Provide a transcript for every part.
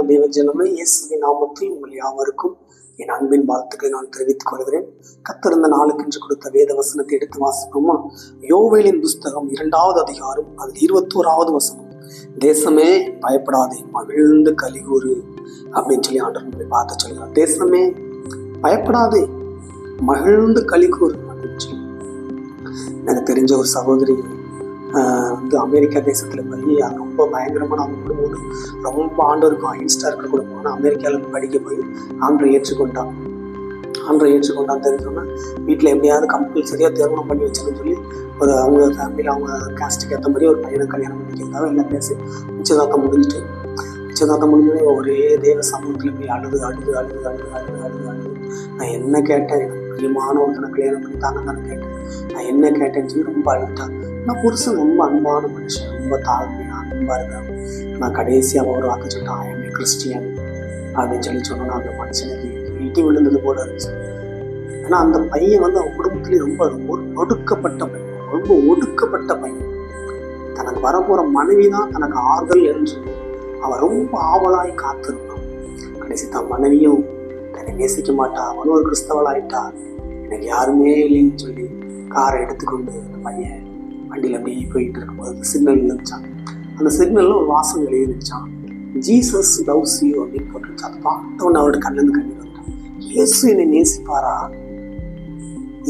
தேவஜனமே, இயேசுவின் நாமத்தில் உங்கள் யாவருக்கும் என் அன்பின் வாழ்த்துக்களை நான் தெரிவித்துக் கொள்கிறேன். கர்த்தர் இந்த நாளுக்கென்று கொடுத்த வேத வசனத்தை எடுத்து வாசிப்போமா? யோவேலின் புஸ்தகம் 2வது அதிகாரம் அதில் 21வது வசனம். தேசமே பயப்படாதே, மகிழ்ந்து கலிகூறு அப்படின்னு சொல்லி ஆண்டவர் பார்த்து சொல்லுகிறார். தேசமே பயப்படாதே, மகிழ்ந்து கலிகூறு அப்படின்னு சொல்லி. எனக்கு தெரிஞ்ச ஒரு சகோதரி அமெரிக்கா தேசத்தில் போய் அது ரொம்ப பயங்கரமான அவங்க குடும்போது ரொம்ப ஆண்டவருக்கும் இன்ஸ்டா இருக்கிற குடும்பம். ஆனால் அமெரிக்காவில் படிக்க போய் ஆண்டரை ஏற்றுக்கொண்டான் தெரிஞ்சோன்னா வீட்டில் எப்படியாவது கம்பல்சரியாக திருமணம் பண்ணி வச்சுன்னு சொல்லி ஒரு அவங்க ஃபேமிலியில் அவங்க கேஸ்ட்டுக்கு ஏற்ற மாதிரி ஒரு பையனை கல்யாணம் பண்ணிக்கிறதாக எல்லாம் பேசி நிச்சயதார்த்தம் முடிஞ்சதே ஒரே தேவ சமூகத்தில் போய் அழுது. நான் என்ன கேட்டேன், எனக்கு பிரியமான ஒருத்தனை கல்யாணம் பண்ணி தானே கேட்டேன். நான் என்ன கேட்டேன்னு சொல்லி ரொம்ப அழுட்டான். நான் புருஷன் ரொம்ப அன்பான மனுஷன், ரொம்ப தாழ்மையாக அன்பாக இருக்காங்க. நான் கடைசியாக ஒரு வாக்கு சொல்லிட்டேன், ஐ எம் கிறிஸ்டியன் அப்படின்னு சொன்னோன்னா அந்த மனுஷனுக்கு இட்டி விழுந்தது போல இருந்துச்சு. ஆனால் அந்த பையன் அவன் குடும்பத்துலேயே ரொம்ப ஒடுக்கப்பட்ட பையன். தனக்கு வரப்போகிற மனைவி தான் தனக்கு ஆறுதல் என்று அவன் ரொம்ப ஆவலாய் காத்திருந்தான். கடைசி தான் மனைவியும் தன்னை நேசிக்க மாட்டா, அவனும் ஒரு கிறிஸ்தவளாயிட்டா, எனக்கு யாருமே இல்லைன்னு சொல்லி காரை எடுத்துக்கொண்டு அந்த பையன் வண்டியில் அப்படியே போயிட்டு இருக்கும்போது சிக்னல் இருந்துச்சான். அந்த சிக்னலில் ஒரு வாசம் எழுதிருச்சான், ஜீசஸ் லவ்ஸ் யூ அப்படின்னு போட்டுருச்சு. அதை பார்த்தோன்னு அவரோட கண்ணிலேருந்து கண்ணீர் வந்துட்டான். இயேசு என்னை நேசிப்பாரா,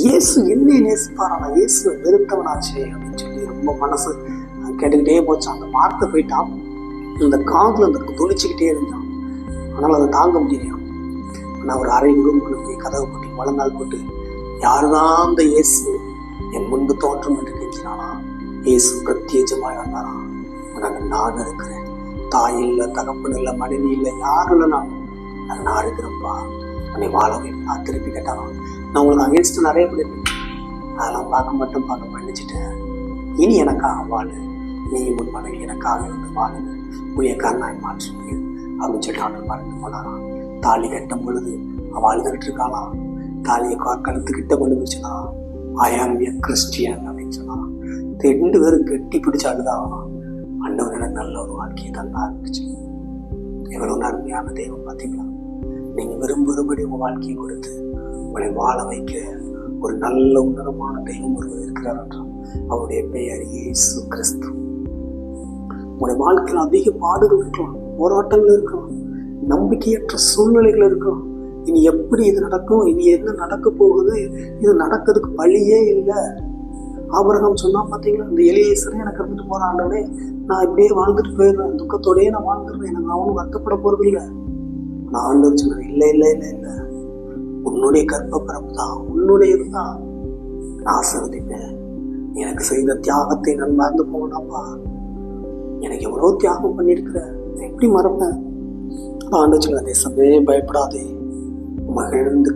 இயேசு என்னை நேசிப்பாரா, நான் இயேசு வெறுத்தவனாச்சே அப்படின்னு சொல்லி ரொம்ப மனசு கேட்டுக்கிட்டே போச்சான். அந்த வார்த்தை போயிட்டான், அந்த காதில் அந்த துணிச்சுக்கிட்டே இருந்தான். ஆனால் அதை தாங்க முடியலையாம். ஆனால் ஒரு அறை ரூமுக்குள்ள போய் கதவை போட்டு முழங்கால் போட்டு, யாருதான் அந்த இயேசு என் முன்பு தோன்றும் என்று கேட்கிறானா? இயேசு பிரத்யேகமாய் வந்தானா? உனக்கு நான் இருக்கிறேன், தாய் இல்லை, தகப்பன் இல்லை, மனைவி இல்லை, யாரும் இல்லை, நான் இருக்கிறேன்ப்பா, உன்னை வாழ நான் திருப்பி கேட்டானா? நான் உங்களுக்கு அகேன்ஸ்ட் நிறைய பண்ணிருக்கேன், அதெல்லாம் பார்க்க பண்ணிச்சுட்டேன். இனி எனக்காக வாழு, நீ உன் மனைவி எனக்காக இருந்து வாழுங்க, உயக்காரனாய் மாற்றுவீங்க அப்படின்னு சொல்லி ஆண்டவர் மறந்து போனாராம். தாலி கட்டும் பொழுது அவள் அழுதுகிட்டு இருக்காளாம். தாலியை கழுத்துக்கிட்ட கொண்டு போச்சுன்னா, ஐ ஆம் எ கிறிஸ்டியன் அப்படின்னு சொன்னான். 2 பேரும் கெட்டி பிடிச்சு அழுதாகலாம். ஆண்டவர் எனக்கு நல்ல ஒரு வாழ்க்கையை தந்தா இருந்துச்சு. எவ்வளவு அருமையான தெய்வம் பார்த்தீங்களா? நீங்க விரும்புகிறபடி உங்க வாழ்க்கையை கொடுத்து உங்களை வாழ வைக்க ஒரு நல்ல உன்னதமான தெய்வம் ஒருவர் இருக்கிறார் என்றால் அவருடைய பெயர் இயேசு கிறிஸ்து. உங்களுடைய வாழ்க்கையில் அதிக பாடுகள் இருக்கலாம், போராட்டங்கள் இருக்கலாம், நம்பிக்கையற்ற சூழ்நிலைகள் இருக்கலாம். இனி எப்படி இது நடக்கும், இனி என்ன நடக்க போகுது, இது நடக்கிறதுக்கு வழியே இல்லை. ஆபிரகாம் சொன்னா பார்த்தீங்களா, இந்த எலியேசரே எனக்கு இருந்துட்டு போற ஆண்டவனே, நான் இப்படியே வாழ்ந்துட்டு போயிடுறேன், துக்கத்தோடையே நான் வாழ்ந்துடுறேன், எனக்கு அவனும் வருத்தப்பட போறது இல்லை. நான் ஆண்டவர் சொன்னேன், இல்லை, உன்னுடைய கர்ப்ப பிறப்பு தான், உன்னுடையது தான், நான் ஆசீர்வதிப்பேன். எனக்கு செய்த தியாகத்தை நான் மறந்து போகணாப்பா, எனக்கு எவ்வளோ தியாகம் பண்ணியிருக்கிற, எப்படி மறப்பேன்? ஆண்டவர் சொல்ல, தேசமே பயப்படாதே, மகிழ்ந்து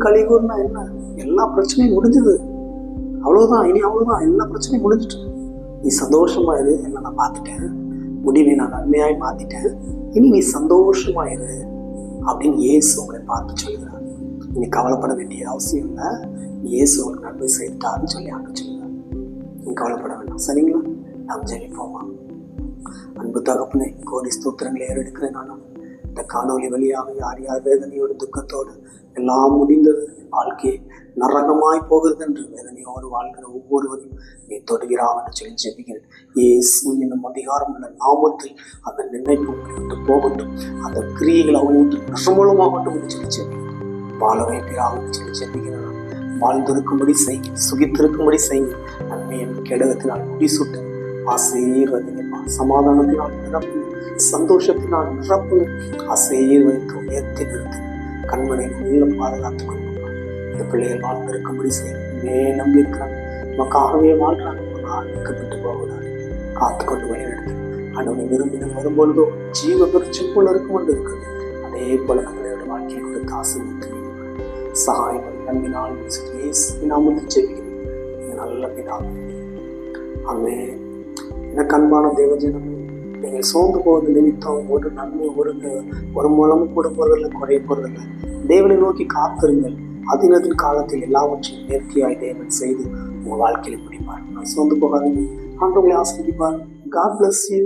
கலிகூறுனா என்ன? எல்லா பிரச்சனையும் முடிஞ்சது, அவ்வளவுதான், இனி அவ்வளவுதான், எல்லா பிரச்சனையும் முடிஞ்சிட்டு நீ சந்தோஷமா இரு, என்ன நான் பார்த்துட்டேன், முடிவை நான் நன்மையாய் மாத்திட்டேன், இனி நீ சந்தோஷமா இரு அப்படின்னு இயேசு உங்களை பார்த்து சொல்லுறார். நீ கவலைப்பட வேண்டிய அவசியம் இல்லை, இயேசு உங்களுக்கு நன்மை செய்தான்னு சொல்லி ஆண்டு சொல்லுறார். நீ கவலைப்பட வேண்டாம். சரிங்களா? நாம் ஜெபிப்போமா? அன்பு தகப்பனே, கோடி ஸ்தோத்திரங்களை ஏறெடுக்கிறேன். நானும் இந்த காணொலி வழியாக யார் வேதனையோடு துக்கத்தோடு எல்லாம் முடிந்தது, வாழ்க்கையை நரகமாய் போகிறது என்று வேதனையோடு வாழ்கிற ஒவ்வொருவரையும் நீ தொடுகிறான் என்று சொல்லி ஜெபிக்கிறேன். இயேசு என்னும் அதிகாரம் உள்ள நாமத்தில் அந்த நினைப்பு விட்டு போகட்டும், அந்த கிரியைகள் அவங்க விட்டு நிர்மூலமாகட்டும் என்று சொல்லி ஜெபிக்கிறேன். வாழ வைக்கிறான் என்று சொல்லி ஜெபிக்கிறேன். வாழ்ந்திருக்கும்படி செய்ய, சுகித்திருக்கும்படி செய்ய, நன்மையின் கெடகத்தினால் முடிசூட்டு ஆசீர்வதிங்கப்பா. சமாதானத்தினால் நிரப்பு, சந்தோஷத்தினால் நிரப்பு, ஆசீர்வதித்து உயர்த்தி நிறுத்து, கண்மனை உள்ள பாதுகாத்துக் கொள்ளுப்பா. இந்த பிள்ளைகள் வாழ்ந்திருக்கும்படி செய்ய நம்பி இருக்கிறாங்க, நமக்காகவே வாழ்றாங்க, ஒரு நாள் வைக்கப்பட்டு போகிறார். காத்துக்கொண்டு வழிநடத்து. அனுவை விரும்பினர் வரும்பொழுதோ ஜீவ பெருச்சி போல இருக்கும் என்று இருக்குது. அதே போல பிள்ளையோட வாழ்க்கையை கொடுத்து ஆசீர்வதித்து சகாயம் நம்பினால் நாமத்தில் ஜெபிக்கிறேன் நல்ல பிதாவே. ஆமென். எனக்கு அன்பான தேவஜனமே, நீங்கள் சோர்ந்து போவது நிமித்தம் ஒரு நன்மை ஒரு மூலமும் கூட போறதில்லை, குறைய போறதில்லை. தேவனை நோக்கி காத்திருங்கள். அதினத்தின் காலத்தில் எல்லாவற்றையும் நேர்த்தியாய் தேவன் செய்து உங்கள் வாழ்க்கையில முடிப்பார். நான் சோர்ந்து போகாதீங்க. ஆண்டவர்களை ஆசீர்வதிப்பார். God bless you.